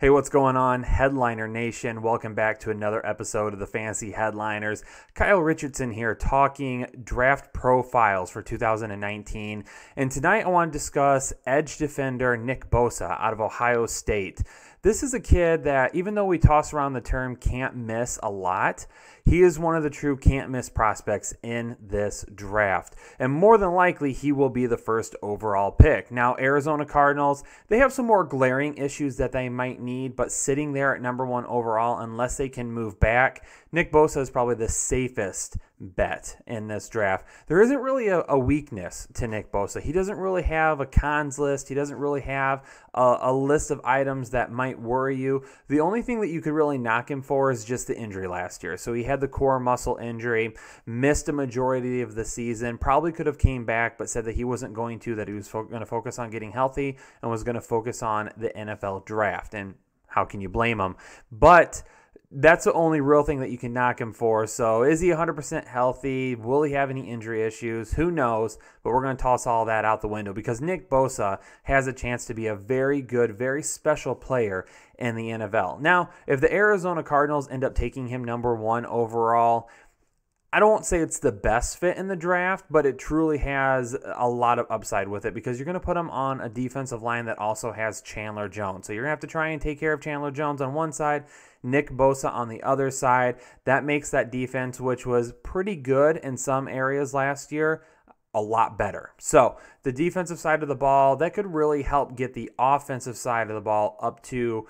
Hey, what's going on, Headliner Nation? Welcome back to another episode of the Fantasy Headliners. Kyle Richardson here talking draft profiles for 2019. And tonight I want to discuss edge defender Nick Bosa out of Ohio State. This is a kid that, even though we toss around the term can't miss a lot, he is one of the true can't miss prospects in this draft. And more than likely, he will be the first overall pick. Now, Arizona Cardinals, they have some more glaring issues that they might need, but sitting there at number 1 overall, unless they can move back, Nick Bosa is probably the safest bet in this draft. There isn't really a weakness to Nick Bosa. He doesn't really have a cons list. He doesn't really have a list of items that might worry you. The only thing that you could really knock him for is just the injury last year. So he had the core muscle injury, missed a majority of the season, probably could have came back, but said that he wasn't going to, that he was going to focus on getting healthy and was going to focus on the NFL draft. And how can you blame him? But that's the only real thing that you can knock him for. So is he 100% healthy? Will he have any injury issues? Who knows? But we're going to toss all that out the window because Nick Bosa has a chance to be a very good, very special player in the NFL. Now, if the Arizona Cardinals end up taking him number 1 overall, I don't say it's the best fit in the draft, but it truly has a lot of upside with it because you're going to put him on a defensive line that also has Chandler Jones. So you're going to have to try and take care of Chandler Jones on one side, Nick Bosa on the other side. That makes that defense, which was pretty good in some areas last year, a lot better. So the defensive side of the ball, that could really help get the offensive side of the ball up to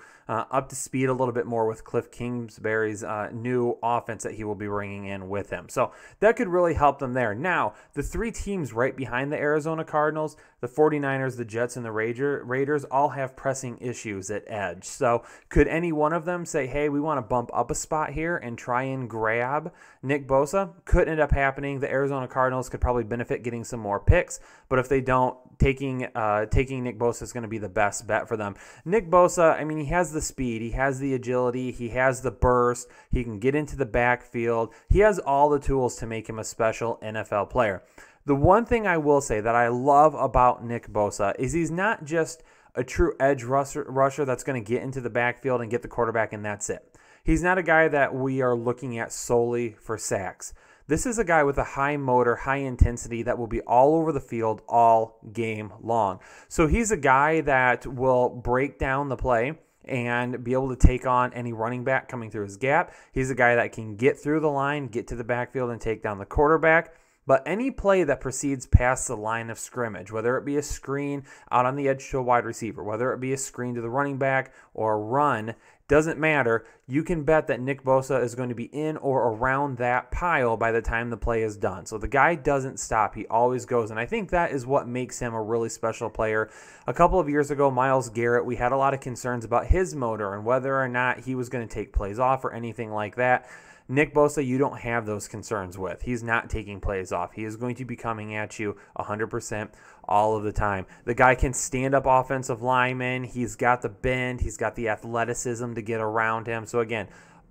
speed a little bit more with Cliff Kingsbury's new offense that he will be bringing in with him. So that could really help them there. Now, the 3 teams right behind the Arizona Cardinals, the 49ers, the Jets, and the Raiders all have pressing issues at edge. So could any one of them say, hey, we want to bump up a spot here and try and grab Nick Bosa? Could end up happening. The Arizona Cardinals could probably benefit getting some more picks, but if they don't, taking Nick Bosa is going to be the best bet for them. Nick Bosa, I mean, he has the speed, he has the agility, he has the burst, he can get into the backfield. He has all the tools to make him a special NFL player. The one thing I will say that I love about Nick Bosa is he's not just a true edge rusher that's going to get into the backfield and get the quarterback and that's it. He's not a guy that we are looking at solely for sacks. This is a guy with a high motor, high intensity that will be all over the field all game long. So he's a guy that will break down the play and be able to take on any running back coming through his gap. He's a guy that can get through the line, get to the backfield, and take down the quarterback. But any play that proceeds past the line of scrimmage, whether it be a screen out on the edge to a wide receiver, whether it be a screen to the running back or a run, doesn't matter. You can bet that Nick Bosa is going to be in or around that pile by the time the play is done. So the guy doesn't stop. He always goes. And I think that is what makes him a really special player. A couple of years ago, Myles Garrett, we had a lot of concerns about his motor and whether or not he was going to take plays off or anything like that. Nick Bosa, you don't have those concerns with. He's not taking plays off. He is going to be coming at you 100% all of the time. The guy can stand up offensive linemen. He's got the bend. He's got the athleticism to get around him. So again,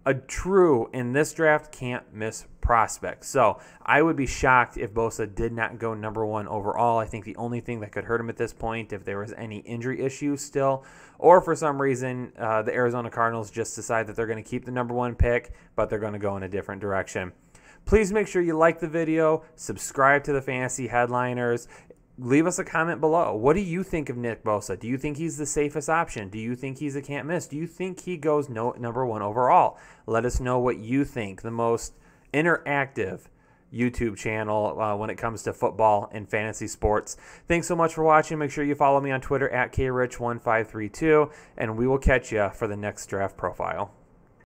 a true, in this draft, can't miss prospect. So I would be shocked if Bosa did not go number 1 overall. I think the only thing that could hurt him at this point, if there was any injury issues still, or for some reason the Arizona Cardinals just decide that they're going to keep the number 1 pick, but they're going to go in a different direction. Please make sure you like the video, subscribe to the Fantasy Headliners. Leave us a comment below. What do you think of Nick Bosa? Do you think he's the safest option? Do you think he's a can't miss? Do you think he goes number 1 overall? Let us know what you think. The most interactive YouTube channel when it comes to football and fantasy sports. Thanks so much for watching. Make sure you follow me on Twitter at krich1532, and we will catch you for the next draft profile.